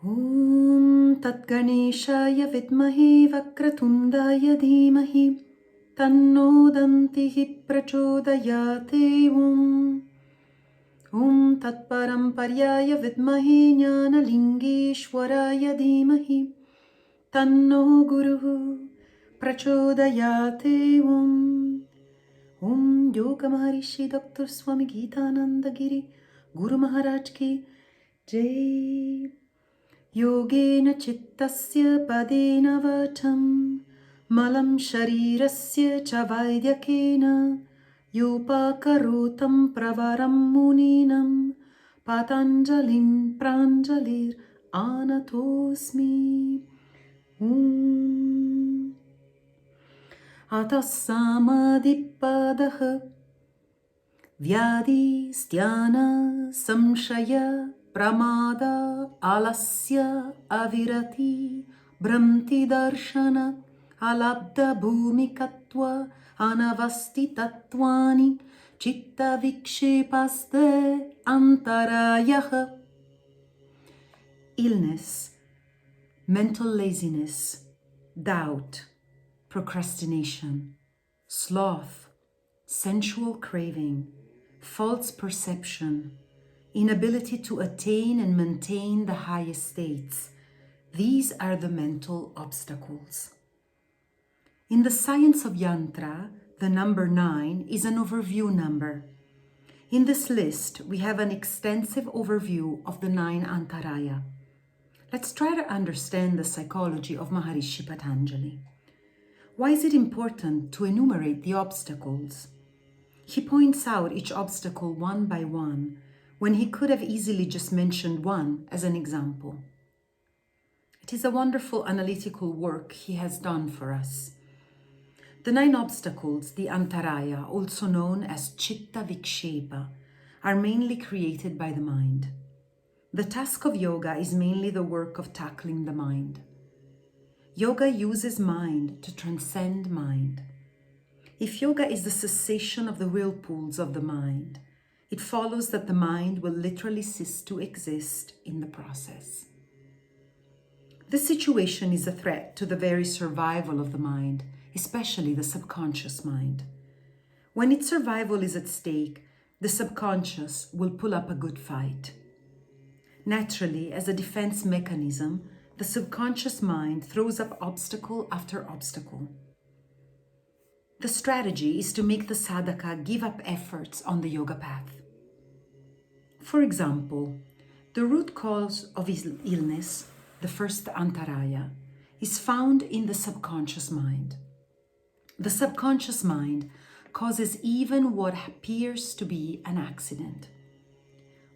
Om Tat Ganeshaya Vidmahi Vakratundaaya Dhimahi Tanno Dantihi Prachodayate Om Tat Paramparyaya Vidmahi Jnana Lingeshwaraya Dhimahi Tanno Guruhu Prachodayate Om Yoga Maharishi Dr. Swami Geetananda Giri Guru Maharaj Ki Jai. Yogena chittasya padena vacham malam sharirasya cha vaidyakena yopakarotam pravaram muninam patanjalim pranjalir anatosmi. Atas samadhi padaha vyādhi styāna saṁśaya pramāda-ālasya-avirati bhramti darshana alabdha bhumikatva anavasti tattvani citta-vikṣepāḥ'ste antarāyāḥ. Illness, mental laziness, doubt, procrastination, sloth, sensual craving, false perception, inability to attain and maintain the highest states. These are the mental obstacles. In the science of yantra, the number 9 is an overview number. In this list, we have an extensive overview of the 9 antarāyāḥ. Let's try to understand the psychology of Maharishi Patanjali. Why is it important to enumerate the obstacles? He points out each obstacle one by one, when he could have easily just mentioned one as an example. It is a wonderful analytical work he has done for us. The 9 obstacles, the antarāyāḥ, also known as citta-vikṣepāḥ, are mainly created by the mind. The task of yoga is mainly the work of tackling the mind. Yoga uses mind to transcend mind. If yoga is the cessation of the whirlpools of the mind, it follows that the mind will literally cease to exist in the process. This situation is a threat to the very survival of the mind, especially the subconscious mind. When its survival is at stake, the subconscious will pull up a good fight. Naturally, as a defense mechanism, the subconscious mind throws up obstacle after obstacle. The strategy is to make the sadhaka give up efforts on the yoga path. For example, the root cause of his illness, the first antarāyāḥ, is found in the subconscious mind. The subconscious mind causes even what appears to be an accident.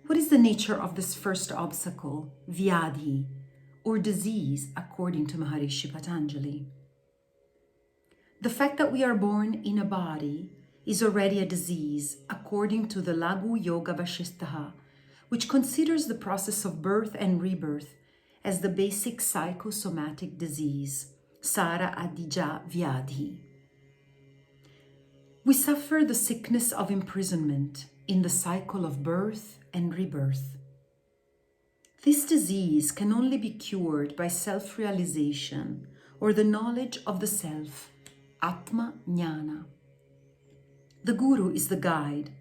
What is the nature of this first obstacle, vyādhi, or disease, according to Maharishi Patanjali? The fact that we are born in a body is already a disease, according to the Laghu Yoga Vasistha, which considers the process of birth and rebirth as the basic psychosomatic disease, Sara Adija Vyādhi. We suffer the sickness of imprisonment in the cycle of birth and rebirth. This disease can only be cured by self-realization or the knowledge of the self, Atma Jnana. The Guru is the guide,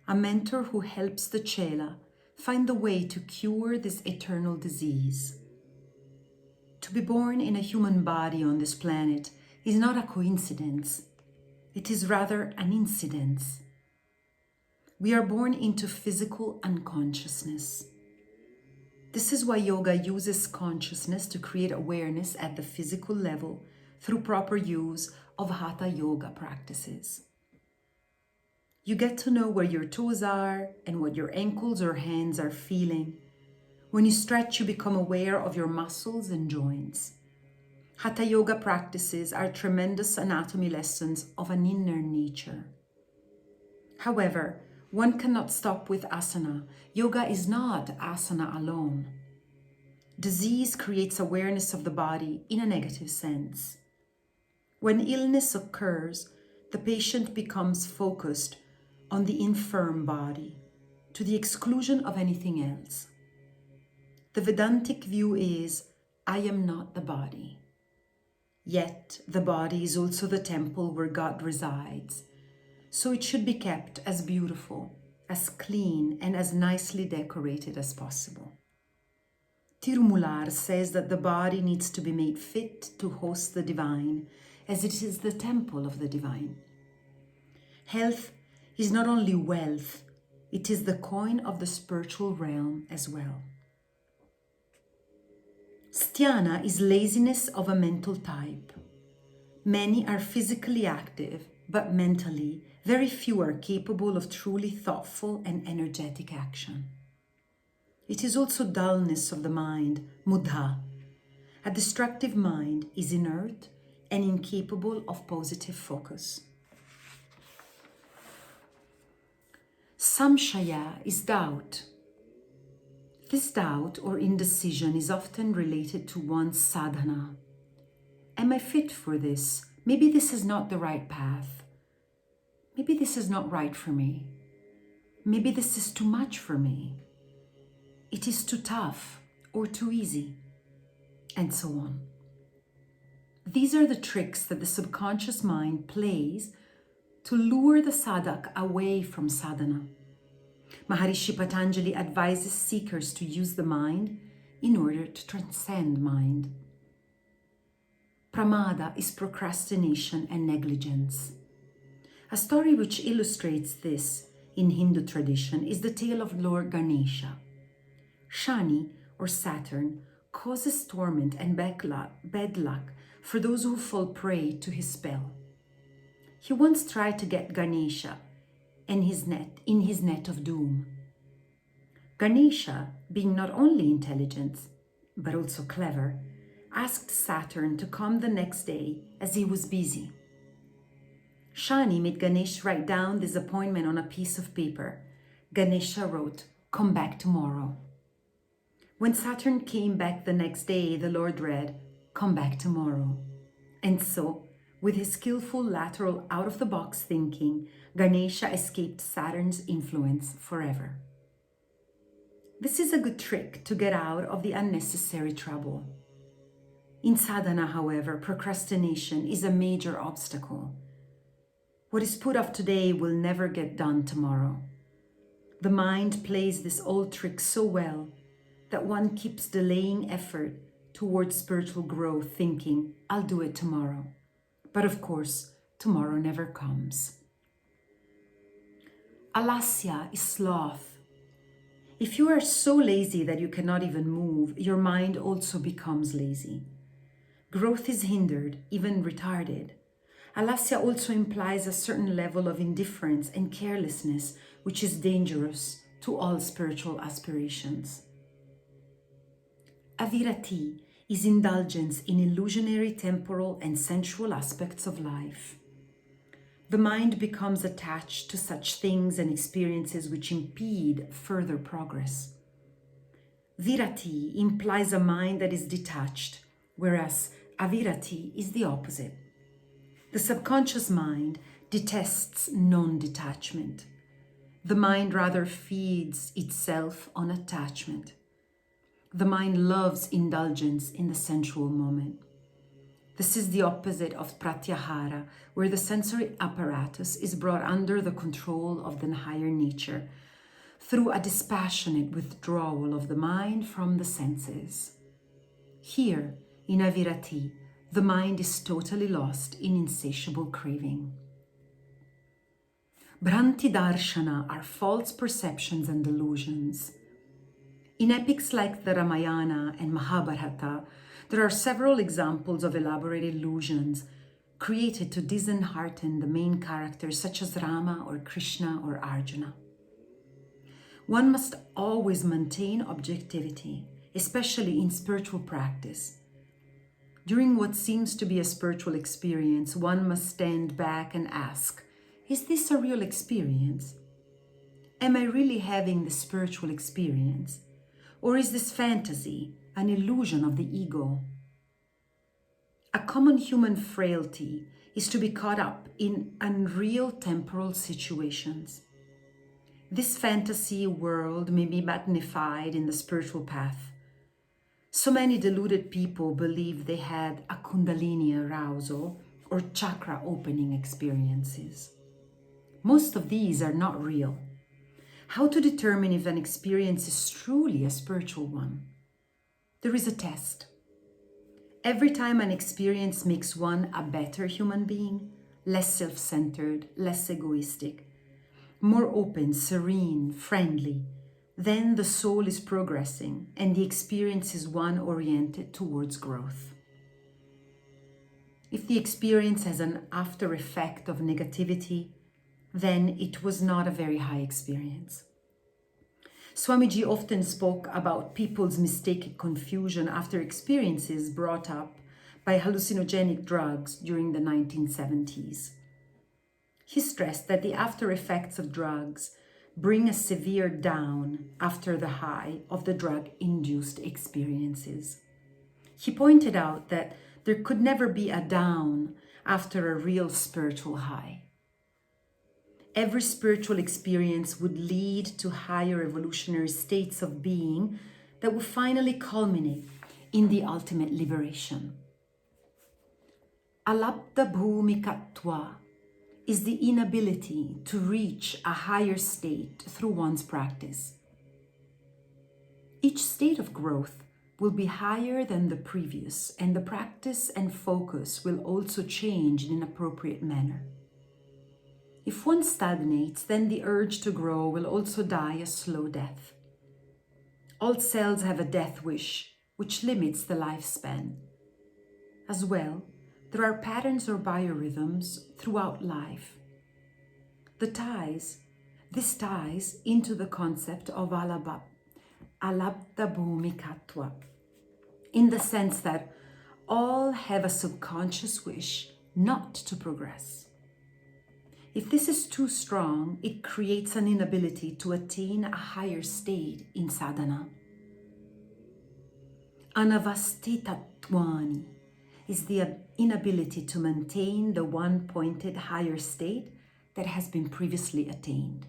a mentor who helps the Chela find the way to cure this eternal disease. To be born in a human body on this planet is not a coincidence. It is rather an incidence. We are born into physical unconsciousness. This is why yoga uses consciousness to create awareness at the physical level through proper use of hatha yoga practices. You get to know where your toes are and what your ankles or hands are feeling. When you stretch, you become aware of your muscles and joints. Hatha yoga practices are tremendous anatomy lessons of an inner nature. However, one cannot stop with asana. Yoga is not asana alone. Disease creates awareness of the body in a negative sense. When illness occurs, the patient becomes focused on the infirm body, to the exclusion of anything else. The Vedantic view is, I am not the body. Yet the body is also the temple where God resides, so it should be kept as beautiful, as clean, and as nicely decorated as possible. Tirumular says that the body needs to be made fit to host the divine, as it is the temple of the divine. Health is not only wealth, it is the coin of the spiritual realm as well. Styāna is laziness of a mental type. Many are physically active, but mentally, very few are capable of truly thoughtful and energetic action. It is also dullness of the mind, muddha. A destructive mind is inert and incapable of positive focus. Saṁśaya is doubt. This doubt or indecision is often related to one's sadhana. Am I fit for this? Maybe this is not the right path. Maybe this is not right for me. Maybe this is too much for me. It is too tough or too easy, and so on. These are the tricks that the subconscious mind plays to lure the sadhak away from sadhana. Maharishi Patanjali advises seekers to use the mind in order to transcend mind. Pramāda is procrastination and negligence. A story which illustrates this in Hindu tradition is the tale of Lord Ganesha. Shani, or Saturn, causes torment and bad luck for those who fall prey to his spell. He once tried to get Ganesha in his net of doom. Ganesha, being not only intelligent, but also clever, asked Saturn to come the next day as he was busy. Shani made Ganesh write down this appointment on a piece of paper. Ganesha wrote, "Come back tomorrow." When Saturn came back the next day, the Lord read, "Come back tomorrow." And so, with his skillful lateral out-of-the-box thinking, Ganesha escaped Saturn's influence forever. This is a good trick to get out of the unnecessary trouble. In sadhana, however, procrastination is a major obstacle. What is put off today will never get done tomorrow. The mind plays this old trick so well that one keeps delaying effort towards spiritual growth, thinking, I'll do it tomorrow. But of course, tomorrow never comes. Alasya is sloth. If you are so lazy that you cannot even move, your mind also becomes lazy. Growth is hindered, even retarded. Alasya also implies a certain level of indifference and carelessness, which is dangerous to all spiritual aspirations. Avirati is indulgence in illusionary, temporal, and sensual aspects of life. The mind becomes attached to such things and experiences which impede further progress. Virati implies a mind that is detached, whereas avirati is the opposite. The subconscious mind detests non-detachment. The mind rather feeds itself on attachment. The mind loves indulgence in the sensual moment. This is the opposite of pratyahara, where the sensory apparatus is brought under the control of the higher nature through a dispassionate withdrawal of the mind from the senses. Here, in avirati, the mind is totally lost in insatiable craving. Bhranti darshana are false perceptions and delusions. In epics like the Ramayana and Mahabharata, there are several examples of elaborate illusions created to dishearten the main characters such as Rama or Krishna or Arjuna. One must always maintain objectivity, especially in spiritual practice. During what seems to be a spiritual experience, one must stand back and ask, is this a real experience? Am I really having the spiritual experience? Or is this fantasy, an illusion of the ego? A common human frailty is to be caught up in unreal temporal situations. This fantasy world may be magnified in the spiritual path, So many deluded people believe they had a kundalini arousal or chakra opening experiences. Most of these are not real. How to determine if an experience is truly a spiritual one? There is a test. Every time an experience makes one a better human being, less self-centered, less egoistic, more open, serene, friendly, then the soul is progressing and the experience is one oriented towards growth. If the experience has an after effect of negativity, then it was not a very high experience. Swamiji often spoke about people's mistaken confusion after experiences brought up by hallucinogenic drugs during the 1970s. He stressed that the after effects of drugs bring a severe down after the high of the drug-induced experiences. He pointed out that there could never be a down after a real spiritual high. Every spiritual experience would lead to higher evolutionary states of being that would finally culminate in the ultimate liberation. Alapta bhumikatva is the inability to reach a higher state through one's practice. Each state of growth will be higher than the previous, and the practice and focus will also change in an appropriate manner. If one stagnates, then the urge to grow will also die a slow death. All cells have a death wish, which limits the lifespan. As well, there are patterns or biorhythms throughout life. This ties into the concept of alapta bhumikatva, in the sense that all have a subconscious wish not to progress. If this is too strong, it creates an inability to attain a higher state in sadhana. Anavastitatvani is the inability to maintain the one-pointed higher state that has been previously attained.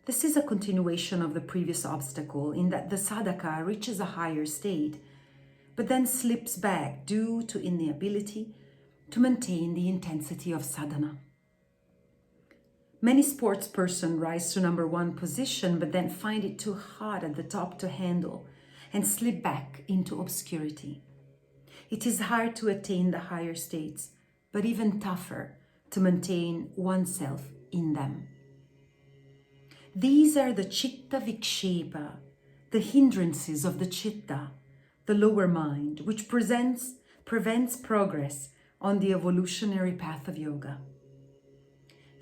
This is a continuation of the previous obstacle in that the sadhaka reaches a higher state, but then slips back due to inability to maintain the intensity of sadhana. Many sportspersons rise to number one position, but then find it too hard at the top to handle and slip back into obscurity. It is hard to attain the higher states, but even tougher to maintain oneself in them. These are the citta-vikṣepāḥ'ste, the hindrances of the citta, the lower mind, which prevents progress on the evolutionary path of yoga.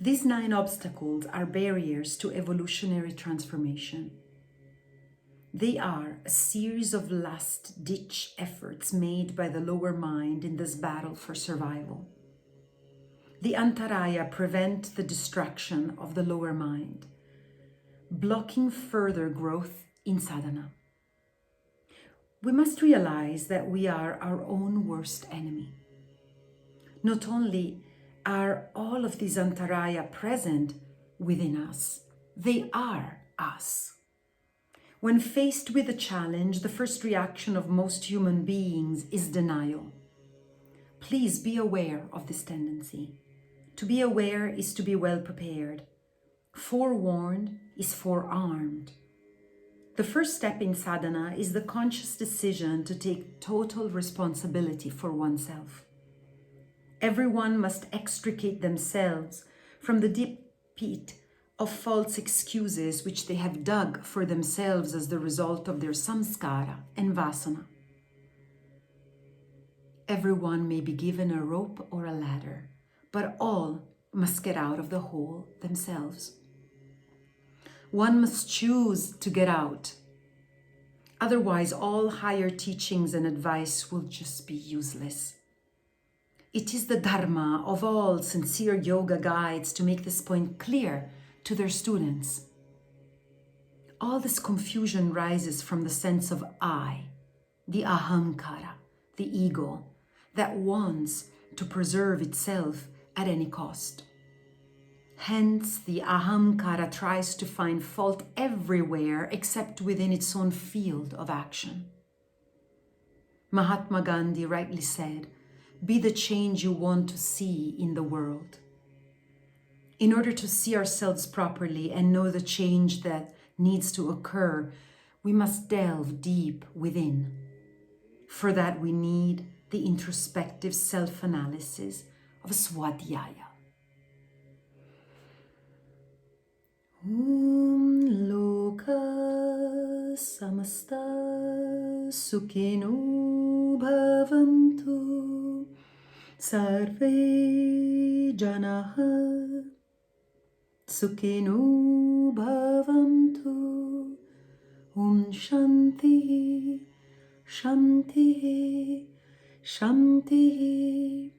These 9 obstacles are barriers to evolutionary transformation. They are a series of last-ditch efforts made by the lower mind in this battle for survival. The antarāyāḥ prevent the destruction of the lower mind, blocking further growth in sadhana. We must realize that we are our own worst enemy. Not only are all of these antarāyāḥ present within us, they are us. When faced with a challenge, the first reaction of most human beings is denial. Please be aware of this tendency. To be aware is to be well prepared. Forewarned is forearmed. The first step in sadhana is the conscious decision to take total responsibility for oneself. Everyone must extricate themselves from the deep pit of false excuses which they have dug for themselves as the result of their samskara and vasana. Everyone may be given a rope or a ladder, but all must get out of the hole themselves. One must choose to get out. Otherwise, all higher teachings and advice will just be useless. It is the dharma of all sincere yoga guides to make this point clear to their students. All this confusion rises from the sense of I, the ahankara, the ego, that wants to preserve itself at any cost. Hence, the ahankara tries to find fault everywhere except within its own field of action. Mahatma Gandhi rightly said, "Be the change you want to see in the world." In order to see ourselves properly and know the change that needs to occur, we must delve deep within. For that, we need the introspective self-analysis of swadhyaya. Loka samasta sukhino bhavantu sarve janaha sukhino bhavantu. Shanti, Shanti, Shanti.